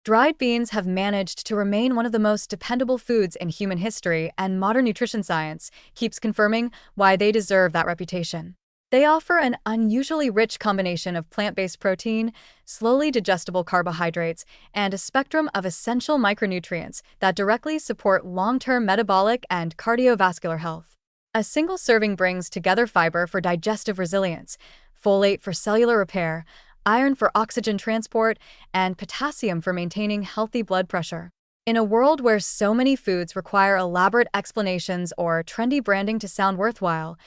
Dried beans have managed to remain one of the most dependable foods in human history, and modern nutrition science keeps confirming why they deserve that reputation. They offer an unusually rich combination of plant-based protein, slowly digestible carbohydrates, and a spectrum of essential micronutrients that directly support long-term metabolic and cardiovascular health. A single serving brings together fiber for digestive resilience, folate for cellular repair, iron for oxygen transport, and potassium for maintaining healthy blood pressure. In a world where so many foods require elaborate explanations or trendy branding to sound worthwhile,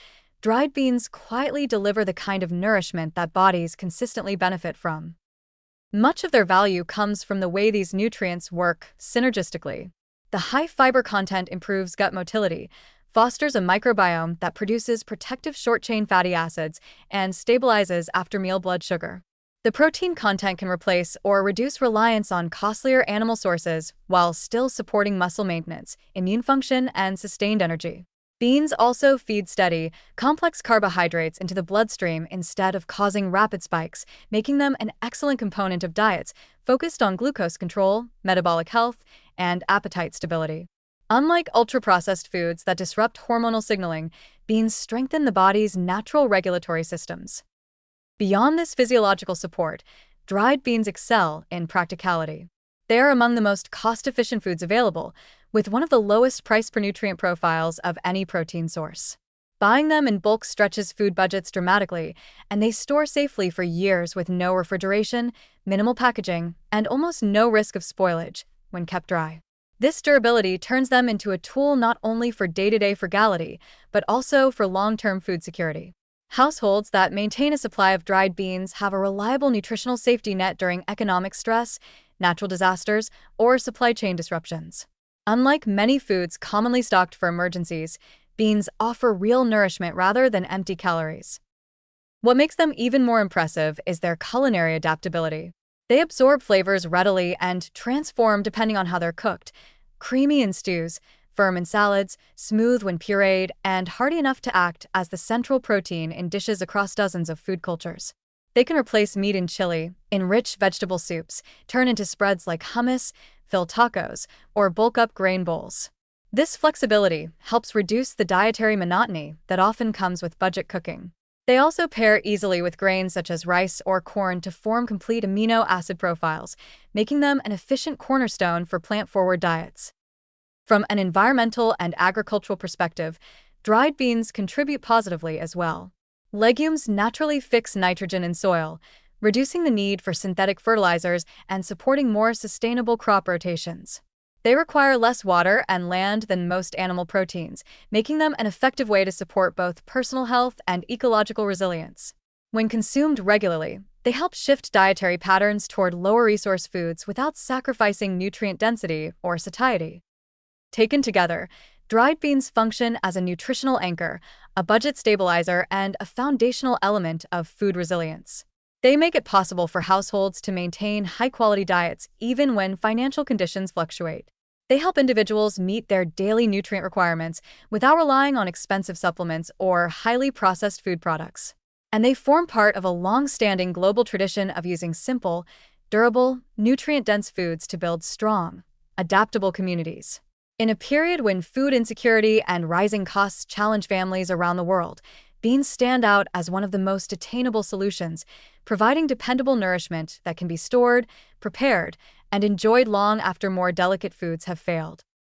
dried beans quietly deliver the kind of nourishment that bodies consistently benefit from. Much of their value comes from the way these nutrients work synergistically. The high fiber content improves gut motility, fosters a microbiome that produces protective short-chain fatty acids, and stabilizes after-meal blood sugar. The protein content can replace or reduce reliance on costlier animal sources while still supporting muscle maintenance, immune function, and sustained energy. Beans also feed steady, complex carbohydrates into the bloodstream instead of causing rapid spikes, making them an excellent component of diets focused on glucose control, metabolic health, and appetite stability. Unlike ultra-processed foods that disrupt hormonal signaling, beans strengthen the body's natural regulatory systems. Beyond this physiological support, dried beans excel in practicality. They are among the most cost-efficient foods available, with one of the lowest price per nutrient profiles of any protein source. Buying them in bulk stretches food budgets dramatically, and they store safely for years with no refrigeration, minimal packaging, and almost no risk of spoilage when kept dry. This durability turns them into a tool not only for day-to-day frugality, but also for long-term food security. Households that maintain a supply of dried beans have a reliable nutritional safety net during economic stress, natural disasters, or supply chain disruptions. Unlike many foods commonly stocked for emergencies, beans offer real nourishment rather than empty calories. What makes them even more impressive is their culinary adaptability. They absorb flavors readily and transform depending on how they're cooked, creamy in stews, firm in salads, smooth when pureed, and hearty enough to act as the central protein in dishes across dozens of food cultures. They can replace meat in chili, enrich vegetable soups, turn into spreads like hummus, fill tacos, or bulk up grain bowls. This flexibility helps reduce the dietary monotony that often comes with budget cooking. They also pair easily with grains such as rice or corn to form complete amino acid profiles, making them an efficient cornerstone for plant-forward diets. From an environmental and agricultural perspective, dried beans contribute positively as well. Legumes naturally fix nitrogen in soil, reducing the need for synthetic fertilizers and supporting more sustainable crop rotations. They require less water and land than most animal proteins, making them an effective way to support both personal health and ecological resilience. When consumed regularly, they help shift dietary patterns toward lower resource foods without sacrificing nutrient density or satiety. Taken together, dried beans function as a nutritional anchor, a budget stabilizer, and a foundational element of food resilience. They make it possible for households to maintain high-quality diets even when financial conditions fluctuate. They help individuals meet their daily nutrient requirements without relying on expensive supplements or highly processed food products. And they form part of a long-standing global tradition of using simple, durable, nutrient-dense foods to build strong, adaptable communities. In a period when food insecurity and rising costs challenge families around the world, beans stand out as one of the most attainable solutions, providing dependable nourishment that can be stored, prepared, and enjoyed long after more delicate foods have failed.